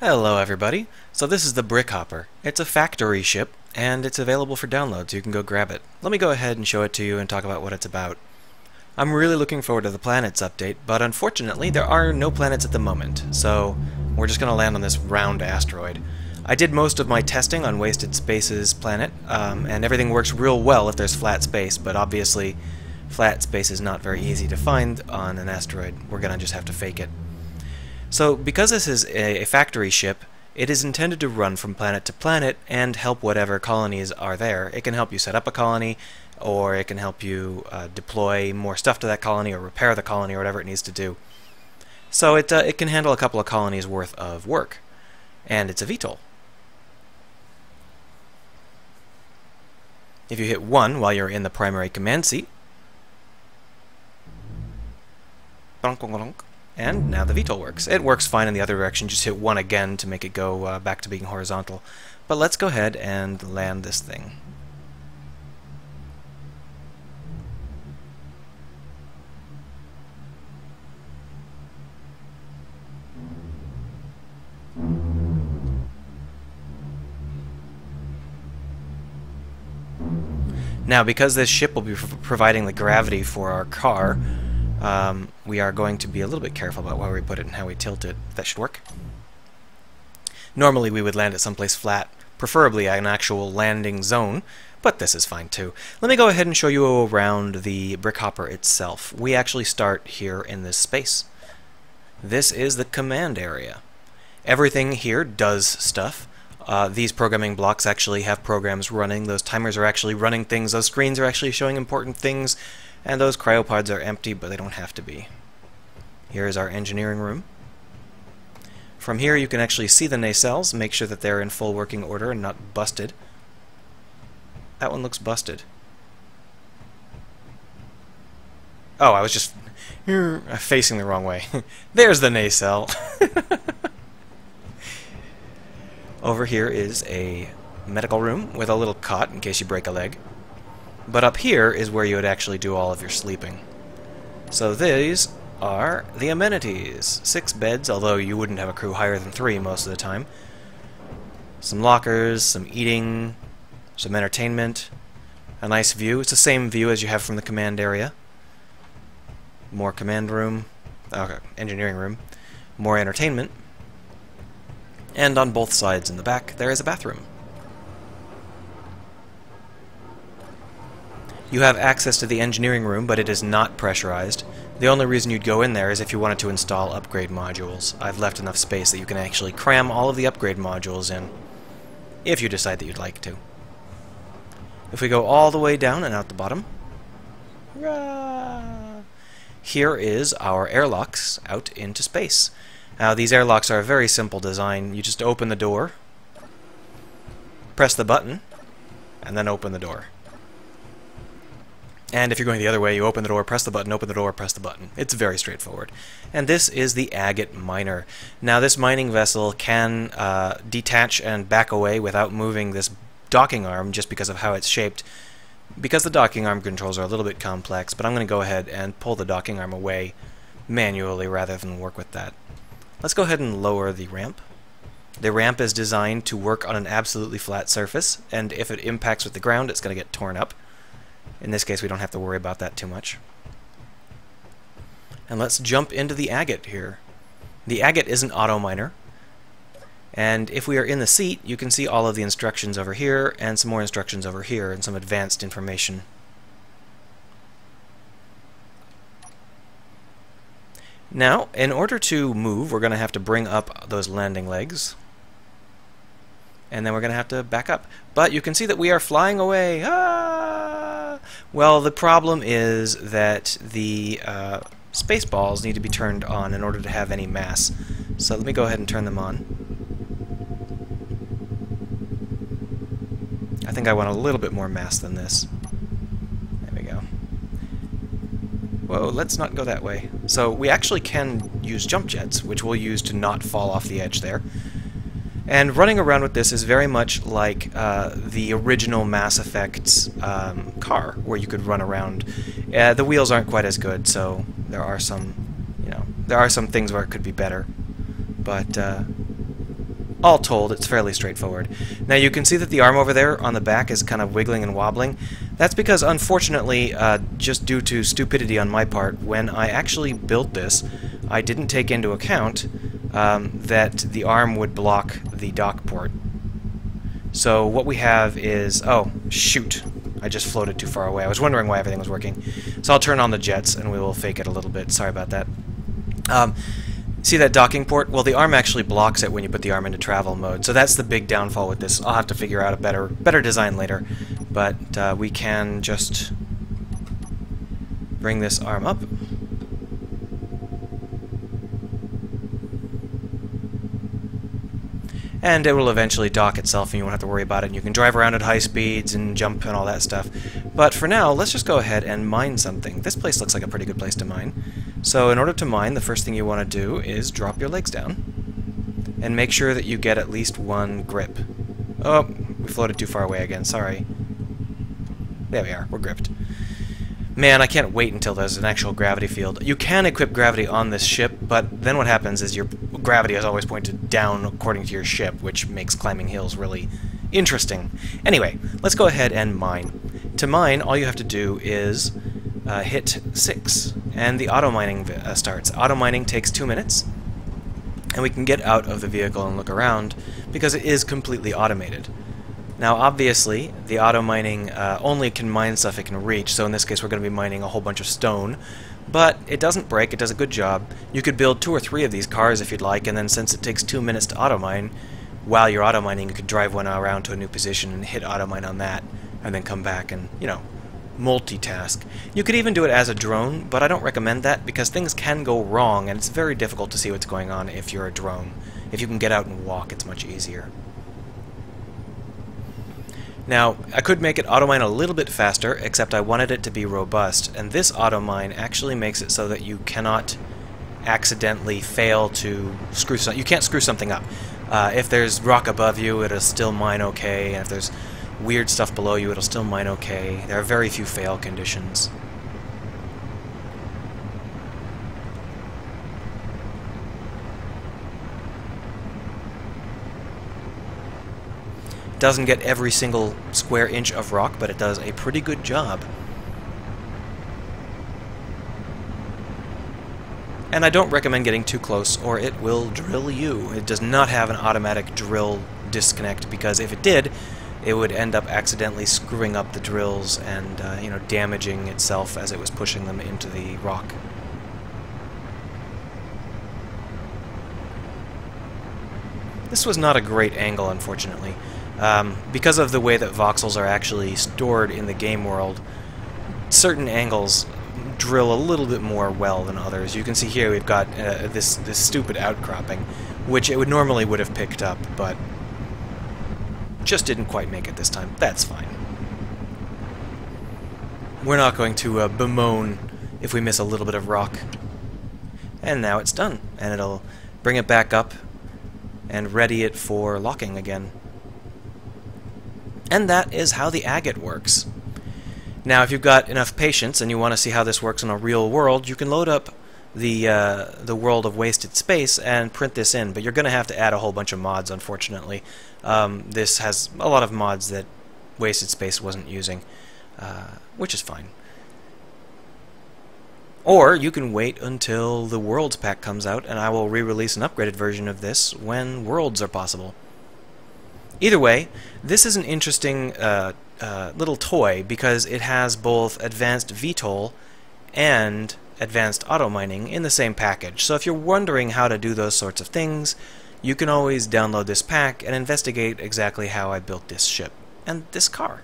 Hello everybody. So this is the Brickhopper. It's a factory ship and it's available for download so you can go grab it. Let me go ahead and show it to you and talk about what it's about. I'm really looking forward to the planets update, but unfortunately there are no planets at the moment, so we're just going to land on this round asteroid. I did most of my testing on Wasted Space's planet, and everything works real well if there's flat space, but obviously flat space is not very easy to find on an asteroid. We're going to just have to fake it. So, because this is a factory ship, it is intended to run from planet to planet and help whatever colonies are there. It can help you set up a colony, or it can help you deploy more stuff to that colony, or repair the colony, or whatever it needs to do. So it can handle a couple of colonies worth of work. And it's a VTOL. If you hit 1 while you're in the primary command seat, and now the VTOL works. It works fine in the other direction, just hit 1 again to make it go back to being horizontal. But let's go ahead and land this thing. Now, because this ship will be providing the gravity for our car, we are going to be a little bit careful about where we put it and how we tilt it. That should work. Normally we would land it someplace flat, preferably an actual landing zone, but this is fine too. Let me go ahead and show you around the Brickhopper itself. We actually start here in this space. This is the command area. Everything here does stuff. These programming blocks actually have programs running. Those timers are actually running things. Those screens are actually showing important things. And those cryopods are empty, but they don't have to be. Here is our engineering room. From here you can actually see the nacelles, make sure that they're in full working order and not busted. That one looks busted. Oh, I was just facing the wrong way. There's the nacelle. Over here is a medical room with a little cot in case you break a leg. But up here is where you would actually do all of your sleeping. So these are the amenities. 6 beds, although you wouldn't have a crew higher than 3 most of the time. Some lockers, some eating, some entertainment, a nice view. It's the same view as you have from the command area. More command room, engineering room, more entertainment. And on both sides in the back there is a bathroom. You have access to the engineering room, but it is not pressurized. The only reason you'd go in there is if you wanted to install upgrade modules. I've left enough space that you can actually cram all of the upgrade modules in, if you decide that you'd like to. If we go all the way down and out the bottom, here is our airlocks out into space. Now, these airlocks are a very simple design. You just open the door, press the button, and then open the door. And if you're going the other way, you open the door, press the button, open the door, press the button. It's very straightforward. And this is the Agate Miner. Now, this mining vessel can detach and back away without moving this docking arm just because of how it's shaped. Because the docking arm controls are a little bit complex, but I'm going to go ahead and pull the docking arm away manually rather than work with that. Let's go ahead and lower the ramp. The ramp is designed to work on an absolutely flat surface, and if it impacts with the ground, it's going to get torn up. In this case, we don't have to worry about that too much. And let's jump into the Agate here. The Agate is an Autominer, and if we are in the seat, you can see all of the instructions over here, and some more instructions over here, and some advanced information. Now, in order to move, we're going to have to bring up those landing legs. And then we're going to have to back up. But you can see that we are flying away. Ah! Well, the problem is that the space balls need to be turned on in order to have any mass. So let me go ahead and turn them on. I think I want a little bit more mass than this. There we go. Whoa, let's not go that way. So we actually can use jump jets, which we'll use to not fall off the edge there. And running around with this is very much like the original Mass Effect's car, where you could run around. The wheels aren't quite as good, so there are some, there are some things where it could be better. But all told, it's fairly straightforward. Now you can see that the arm over there on the back is kind of wiggling and wobbling. That's because, unfortunately, just due to stupidity on my part, when I actually built this, I didn't take into account that the arm would block the dock port. So what we have is... oh, shoot. I just floated too far away. I was wondering why everything was working. So I'll turn on the jets, and we will fake it a little bit. Sorry about that. See that docking port? Well, the arm actually blocks it when you put the arm into travel mode, so that's the big downfall with this. I'll have to figure out a better design later, but we can just bring this arm up. And it will eventually dock itself, and you won't have to worry about it, and you can drive around at high speeds and jump and all that stuff. But for now, let's just go ahead and mine something. This place looks like a pretty good place to mine. So in order to mine, the first thing you want to do is drop your legs down, and make sure that you get at least one grip. Oh, we floated too far away again, sorry. There we are, we're gripped. Man, I can't wait until there's an actual gravity field. You can equip gravity on this ship, but then what happens is your gravity is always pointed down according to your ship, which makes climbing hills really interesting. Anyway, let's go ahead and mine. To mine, all you have to do is hit 6, and the auto mining starts. Auto mining takes 2 minutes, and we can get out of the vehicle and look around, because it is completely automated. Now, obviously, the auto mining only can mine stuff it can reach, so in this case we're going to be mining a whole bunch of stone, but it doesn't break, it does a good job. You could build 2 or 3 of these cars if you'd like, and then since it takes 2 minutes to auto mine, while you're auto mining you could drive one around to a new position and hit auto mine on that, and then come back and, you know, multitask. You could even do it as a drone, but I don't recommend that because things can go wrong, and it's very difficult to see what's going on if you're a drone. If you can get out and walk, it's much easier. Now, I could make it auto-mine a little bit faster, except I wanted it to be robust, and this auto-mine actually makes it so that you cannot accidentally fail to screw something. You can't screw something up. If there's rock above you, it'll still mine okay, and if there's weird stuff below you, it'll still mine okay. There are very few fail conditions. Doesn't get every single square inch of rock, but it does a pretty good job. And I don't recommend getting too close, or it will drill you. It does not have an automatic drill disconnect, because if it did, it would end up accidentally screwing up the drills and you know, damaging itself as it was pushing them into the rock. This was not a great angle, unfortunately. Because of the way that voxels are actually stored in the game world, certain angles drill a little bit more well than others. You can see here we've got this stupid outcropping, which it normally would have picked up, but just didn't quite make it this time. That's fine. We're not going to bemoan if we miss a little bit of rock. And now it's done, and it'll bring it back up and ready it for locking again. And that is how the agate works. Now, if you've got enough patience and you want to see how this works in a real world, you can load up the world of Wasted Space and print this in, but you're going to have to add a whole bunch of mods, unfortunately. This has a lot of mods that Wasted Space wasn't using, which is fine. Or you can wait until the Worlds pack comes out, and I will re-release an upgraded version of this when Worlds are possible. Either way, this is an interesting little toy because it has both advanced VTOL and advanced auto mining in the same package. So if you're wondering how to do those sorts of things, you can always download this pack and investigate exactly how I built this ship and this car.